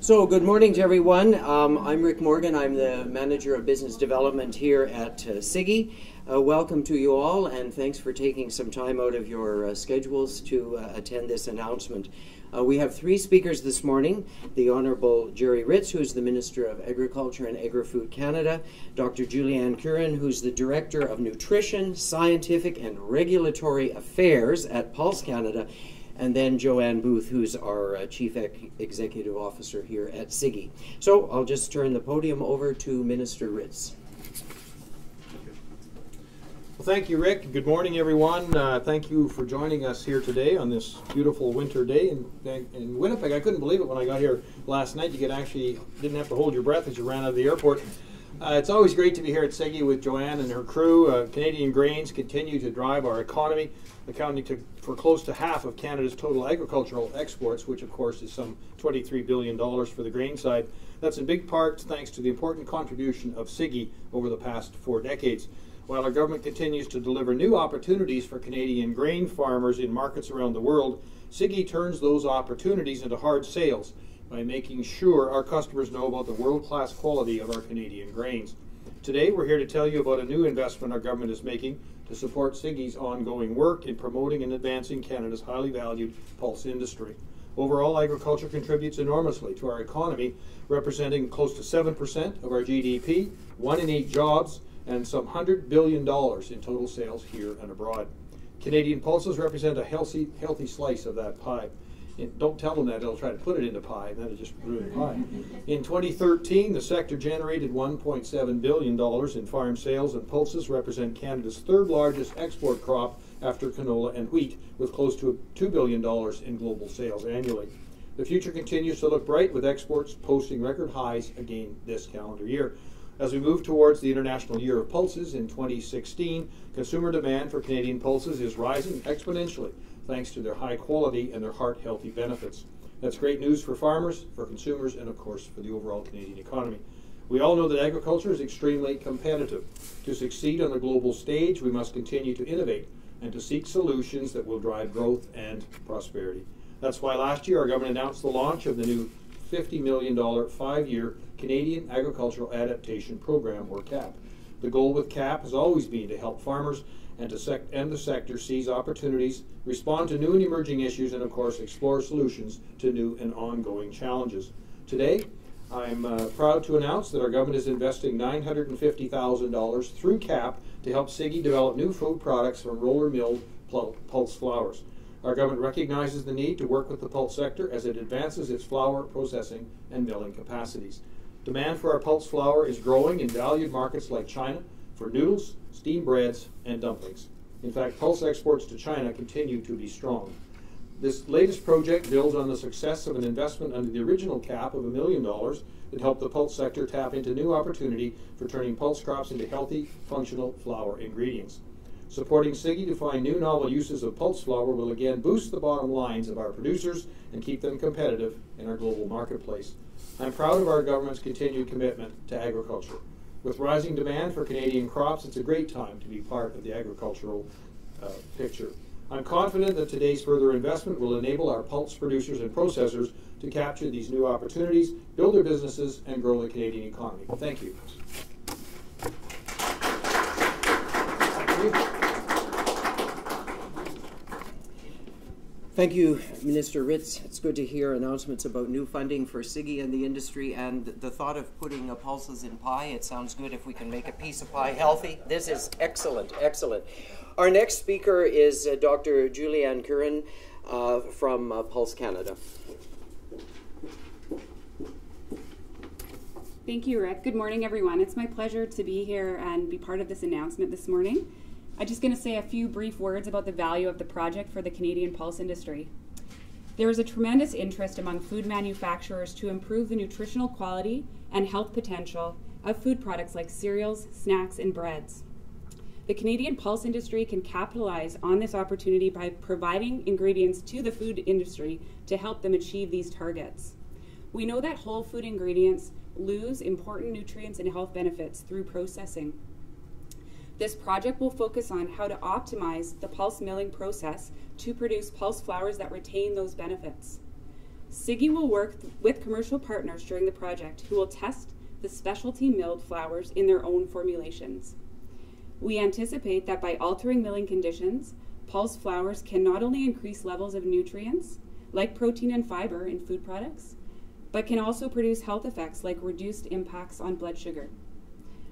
So good morning to everyone. I'm Rick Morgan. I'm the Manager of Business Development here at Cigi. Welcome to you all, and thanks for taking some time out of your schedules to attend this announcement. We have three speakers this morning: the Honourable Jerry Ritz, who is the Minister of Agriculture and Agri-Food Canada; Dr. Julianne Curran, who's the Director of Nutrition, Scientific and Regulatory Affairs at Pulse Canada; and then Joanne Booth, who's our Chief Executive Officer here at Cigi. So I'll just turn the podium over to Minister Ritz. Well, thank you, Rick. Good morning, everyone. Thank you for joining us here today on this beautiful winter day in Winnipeg. I couldn't believe it when I got here last night. You didn't have to hold your breath as you ran out of the airport. It's always great to be here at Cigi with Joanne and her crew. Canadian grains continue to drive our economy, accounting for close to half of Canada's total agricultural exports, which of course is some $23 billion for the grain side. That's in big part thanks to the important contribution of Cigi over the past 4 decades. While our government continues to deliver new opportunities for Canadian grain farmers in markets around the world, Cigi turns those opportunities into hard sales by making sure our customers know about the world-class quality of our Canadian grains. Today, we're here to tell you about a new investment our government is making to support Cigi's ongoing work in promoting and advancing Canada's highly valued pulse industry. Overall, agriculture contributes enormously to our economy, representing close to 7% of our GDP, 1 in 8 jobs, and some $100 billion in total sales here and abroad. Canadian pulses represent a healthy slice of that pie. Don't tell them that, they'll try to put it into pie, and that'll just ruin pie. In 2013, the sector generated $1.7 billion in farm sales, and pulses represent Canada's 3rd largest export crop after canola and wheat, with close to $2 billion in global sales annually. The future continues to look bright, with exports posting record highs again this calendar year. As we move towards the International Year of Pulses in 2016, consumer demand for Canadian pulses is rising exponentially, thanks to their high quality and their heart-healthy benefits. That's great news for farmers, for consumers, and of course for the overall Canadian economy. We all know that agriculture is extremely competitive. To succeed on the global stage, we must continue to innovate and to seek solutions that will drive growth and prosperity. That's why last year our government announced the launch of the new $50 million 5-year Canadian Agricultural Adaptation Program, or CAAP. The goal with CAAP has always been to help farmers and the sector seize opportunities, respond to new and emerging issues, and of course explore solutions to new and ongoing challenges. Today, I'm proud to announce that our government is investing $950,000 through CAAP to help Cigi develop new food products from roller-milled pulse flours. Our government recognizes the need to work with the pulse sector as it advances its flour processing and milling capacities. Demand for our pulse flour is growing in valued markets like China for noodles, steamed breads, and dumplings. In fact, pulse exports to China continue to be strong. This latest project builds on the success of an investment under the original CAAP of $1 million that helped the pulse sector tap into new opportunity for turning pulse crops into healthy, functional flour ingredients. Supporting Cigi to find new novel uses of pulse flour will again boost the bottom lines of our producers and keep them competitive in our global marketplace. I'm proud of our government's continued commitment to agriculture. With rising demand for Canadian crops, it's a great time to be part of the agricultural picture. I'm confident that today's further investment will enable our pulse producers and processors to capture these new opportunities, build their businesses, and grow the Canadian economy. Thank you. Thank you, Minister Ritz. It's good to hear announcements about new funding for Cigi and the industry, and the thought of putting pulses in pie. It sounds good if we can make a piece of pie healthy. This is excellent, excellent. Our next speaker is Dr. Julianne Curran from Pulse Canada. Thank you, Rick. Good morning, everyone. It's my pleasure to be here and be part of this announcement this morning. I'm just going to say a few brief words about the value of the project for the Canadian pulse industry. There is a tremendous interest among food manufacturers to improve the nutritional quality and health potential of food products like cereals, snacks, and breads. The Canadian pulse industry can capitalize on this opportunity by providing ingredients to the food industry to help them achieve these targets. We know that whole food ingredients lose important nutrients and health benefits through processing. This project will focus on how to optimize the pulse milling process to produce pulse flours that retain those benefits. Cigi will work with commercial partners during the project who will test the specialty milled flours in their own formulations. We anticipate that by altering milling conditions, pulse flours can not only increase levels of nutrients, like protein and fiber in food products, but can also produce health effects like reduced impacts on blood sugar.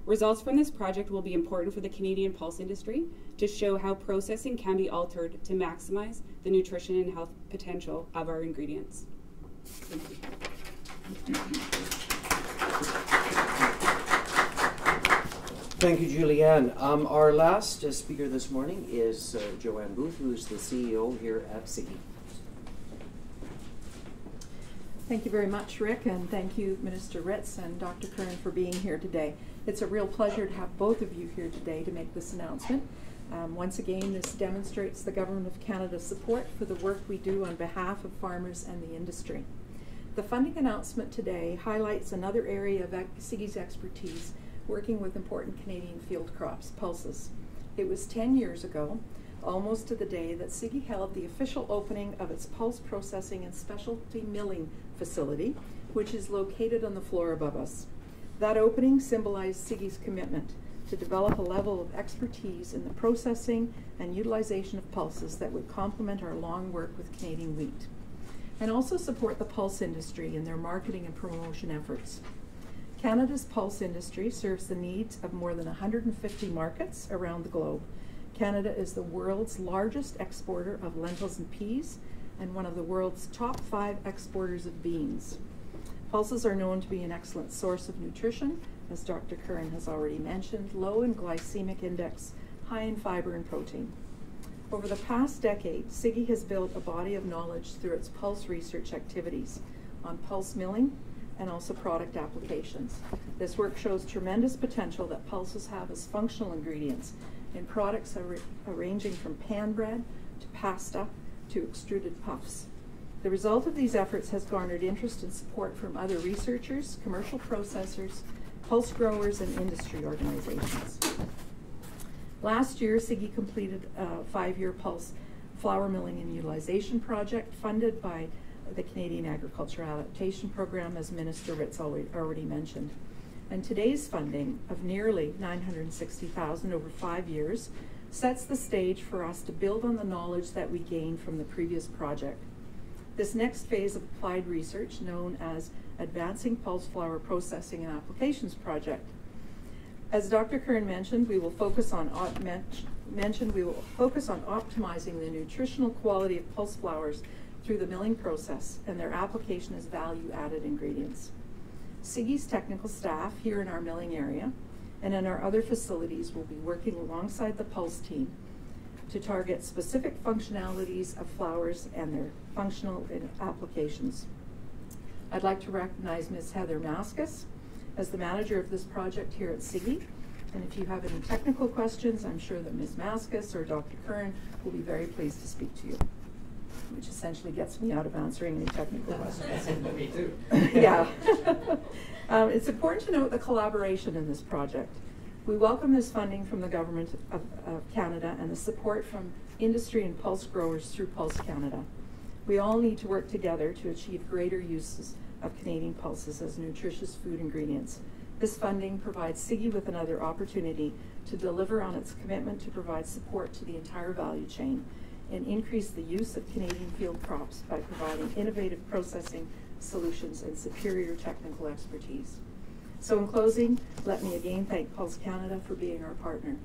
Results from this project will be important for the Canadian pulse industry to show how processing can be altered to maximize the nutrition and health potential of our ingredients. Thank you. Thank you, Julianne. Our last speaker this morning is Joanne Booth, who is the CEO here at Cigi. Thank you very much, Rick, and thank you, Minister Ritz and Dr. Curran, for being here today. It's a real pleasure to have both of you here today to make this announcement. Once again, this demonstrates the Government of Canada's support for the work we do on behalf of farmers and the industry. The funding announcement today highlights another area of Cigi's expertise, working with important Canadian field crops, pulses. It was 10 years ago, almost to the day, that Cigi held the official opening of its pulse processing and specialty milling facility, which is located on the floor above us. That opening symbolized Cigi's commitment to develop a level of expertise in the processing and utilization of pulses that would complement our long work with Canadian wheat, and also support the pulse industry in their marketing and promotion efforts. Canada's pulse industry serves the needs of more than 150 markets around the globe. Canada is the world's largest exporter of lentils and peas and one of the world's top 5 exporters of beans. Pulses are known to be an excellent source of nutrition, as Dr. Curran has already mentioned, low in glycemic index, high in fiber and protein. Over the past decade, Cigi has built a body of knowledge through its pulse research activities on pulse milling and also product applications. This work shows tremendous potential that pulses have as functional ingredients in products ranging from pan bread to pasta to extruded puffs. The result of these efforts has garnered interest and support from other researchers, commercial processors, pulse growers, and industry organizations. Last year, Cigi completed a 5-year pulse flour milling and utilization project funded by the Canadian Agriculture Adaptation Program, as Minister Ritz already mentioned. And today's funding of nearly $960,000 over 5 years sets the stage for us to build on the knowledge that we gained from the previous project. This next phase of applied research, known as Advancing Pulse Flour Processing and Applications Project. As Dr. Curran mentioned, we will focus on optimizing the nutritional quality of pulse flours through the milling process and their application as value-added ingredients. Cigi's technical staff here in our milling area and in our other facilities will be working alongside the pulse team to target specific functionalities of flours and their functional applications. I'd like to recognize Ms. Heather Maskus as the manager of this project here at Cigi. And if you have any technical questions, I'm sure that Ms. Maskus or Dr. Curran will be very pleased to speak to you, which essentially gets me out of answering any technical questions. Me too. Yeah. It's important to note the collaboration in this project. We welcome this funding from the Government of Canada and the support from industry and pulse growers through Pulse Canada. We all need to work together to achieve greater uses of Canadian pulses as nutritious food ingredients. This funding provides Cigi with another opportunity to deliver on its commitment to provide support to the entire value chain and increase the use of Canadian field crops by providing innovative processing solutions and superior technical expertise. So in closing, let me again thank Pulse Canada for being our partner.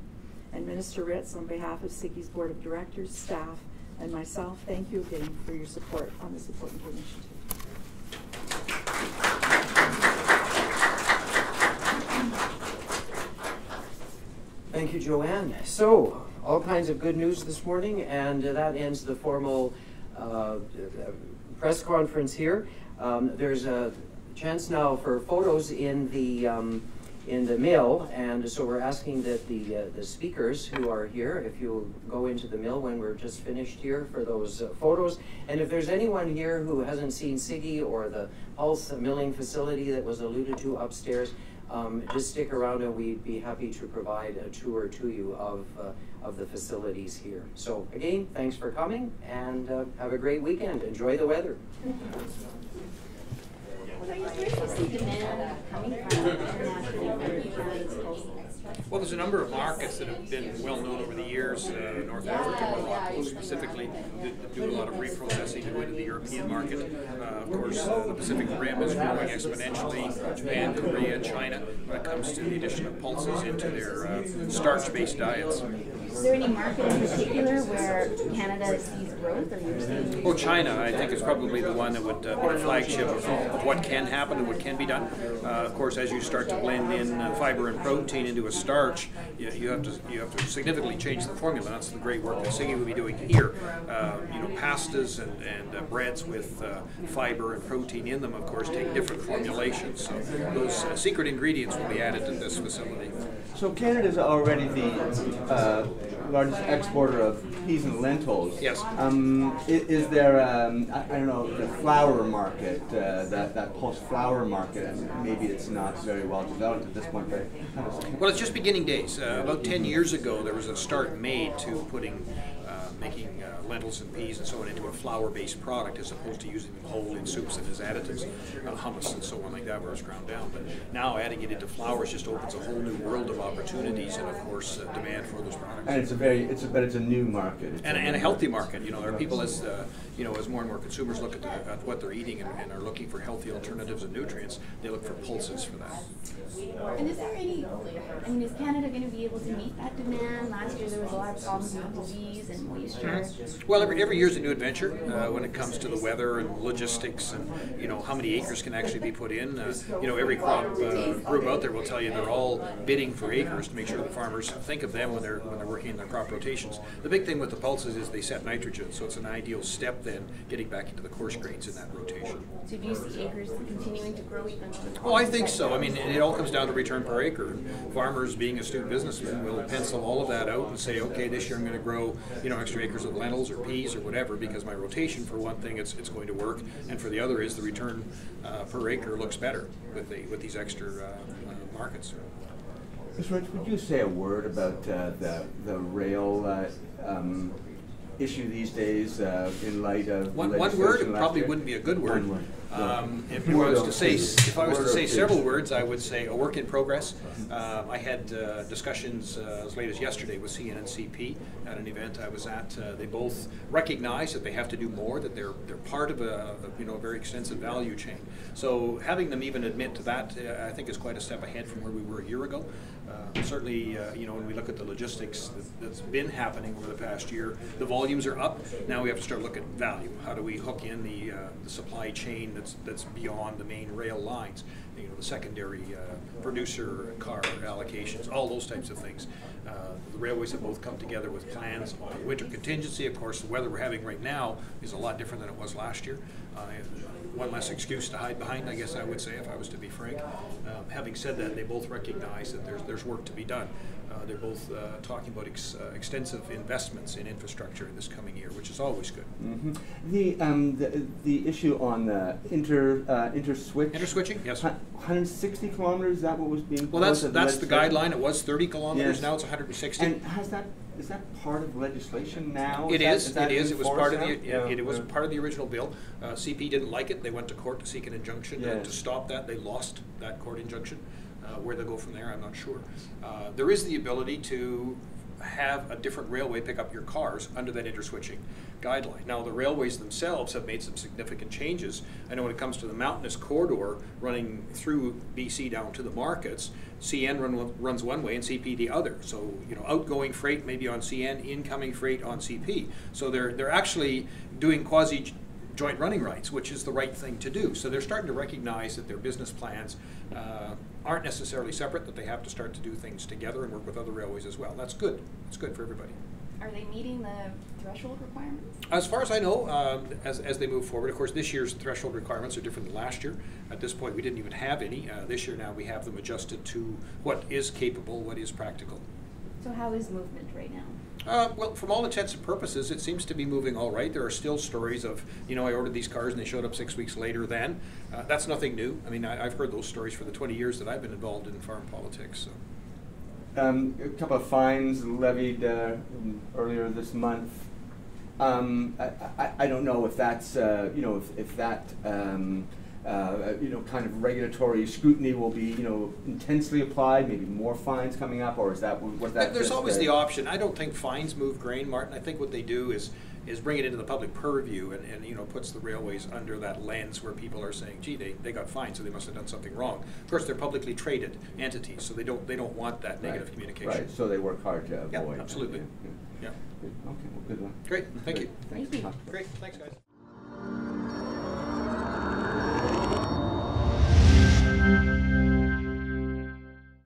And Minister Ritz, on behalf of Cigi's Board of Directors, staff, and myself, thank you again for your support on this important initiative. Thank you, Joanne. So, all kinds of good news this morning, and that ends the formal press conference here. There's a chance now for photos in the mill, and so we're asking that the speakers who are here, if you'll go into the mill when we're just finished here for those photos. And if there's anyone here who hasn't seen Cigi or the pulse milling facility that was alluded to upstairs, just stick around and we'd be happy to provide a tour to you of the facilities here. So again, thanks for coming, and have a great weekend. Enjoy the weather. Well, there's a number of markets that have been well known over the years. North Africa, Morocco specifically, do a lot of reprocessing to go into the European market. Of course, the Pacific Rim is growing exponentially. Japan, Korea, China, when it comes to the addition of pulses into their starch-based diets. Is there any market in particular where Canada sees growth, or you're seeing? Oh, China, I think, is probably the one that would be a flagship of what can happen and what can be done. Of course, as you start to blend in fiber and protein into a starch, you have to significantly change the formula. That's the great work that Cigi will be doing here. Pastas and breads with fiber and protein in them, of course, take different formulations. So those secret ingredients will be added to this facility. So Canada is already the largest exporter of peas and lentils. Yes. Is there, I don't know, the flour market, that post-flour market, and maybe it's not very well developed at this point, but well, it's just beginning days. About 10 years ago, there was a start made to making lentils and peas and so on into a flour-based product as opposed to using them whole in soups and as additives, hummus and so on like that, where it's ground down. But now adding it into flours just opens a whole new world of opportunities and, of course, demand for those products. And it's a new market. And a healthy market. There are people as more and more consumers look at what they're eating and are looking for healthy alternatives and nutrients, they look for pulses for that. And is there is Canada going to be able to meet that demand? Last year there was a lot of problems with disease and moisture. Well, every year is a new adventure when it comes to the weather and logistics and how many acres can actually be put in. Every crop group out there will tell you they're all bidding for acres to make sure the farmers think of them when they're working in their crop rotations. The big thing with the pulses is they set nitrogen, so it's an ideal step then getting back into the coarse grains in that rotation. So do you see acres continuing to grow even? Oh, I think so. It all comes down to return per acre. Farmers, being astute businessmen, will pencil all of that out and say, okay, this year I'm going to grow extra acres of lentils or peas or whatever, because my rotation, for one thing, it's going to work, and for the other is the return per acre looks better with these extra markets. Mr. Rich, would you say a word about the rail issue these days in light of one word? It probably wouldn't be a good word. If I was to say several words, I would say a work in progress. I had discussions as late as yesterday with CN and CP at an event I was at. They both recognize that they have to do more, that they're part of a very extensive value chain. So having them even admit to that, I think, is quite a step ahead from where we were a year ago. Certainly, when we look at the logistics that's been happening over the past year, the volumes are up. Now we have to start looking at value. How do we hook in the supply chain that's beyond the main rail lines? The secondary producer car allocations, all those types of things. The railways have both come together with plans on winter contingency. Of course, the weather we're having right now is a lot different than it was last year. One less excuse to hide behind, I guess I would say, if I was to be frank. Having said that, they both recognize that there's work to be done. They're both talking about extensive investments in infrastructure in this coming year, which is always good. Mm-hmm. The issue on the interswitch. Interswitching, yes. 160 kilometers. Is that what was being? Well, that's the guideline. It was 30 kilometers. Yes. Now it's 160. And is that part of legislation now? It is. It was part of it was part of the original bill. CP didn't like it. They went to court to seek an injunction to stop that. They lost that court injunction. Where they'll go from there, I'm not sure. There is the ability to have a different railway pick up your cars under that interswitching guideline. Now, the railways themselves have made some significant changes. I know when it comes to the mountainous corridor running through BC down to the markets, CN runs one way and CP the other. So, outgoing freight maybe on CN, incoming freight on CP. So they're actually doing quasi joint running rights, which is the right thing to do. So they're starting to recognize that their business plans aren't necessarily separate, that they have to start to do things together and work with other railways as well. That's good. It's good for everybody. Are they meeting the threshold requirements? As far as I know, as they move forward, of course, this year's threshold requirements are different than last year. At this point, we didn't even have any. This year now we have them adjusted to what is capable, what is practical. So how is movement right now? Well, from all intents and purposes, it seems to be moving all right. There are still stories of, I ordered these cars and they showed up 6 weeks later then. That's nothing new. I've heard those stories for the 20 years that I've been involved in farm politics. So. A couple of fines levied earlier this month. I don't know if that's, if that kind of regulatory scrutiny will be, intensely applied, maybe more fines coming up, or is that, was that There's just always the option. I don't think fines move grain, Martin. I think what they do is bring it into the public purview and puts the railways under that lens where people are saying, gee, they got fined, so they must have done something wrong. Of course, they're publicly traded entities, so they don't want that negative communication. Right, so they work hard to avoid. Yeah, absolutely. Yeah. Good. Okay, well, good one. Great, thank you. Thanks. Thank you. Great, thanks guys.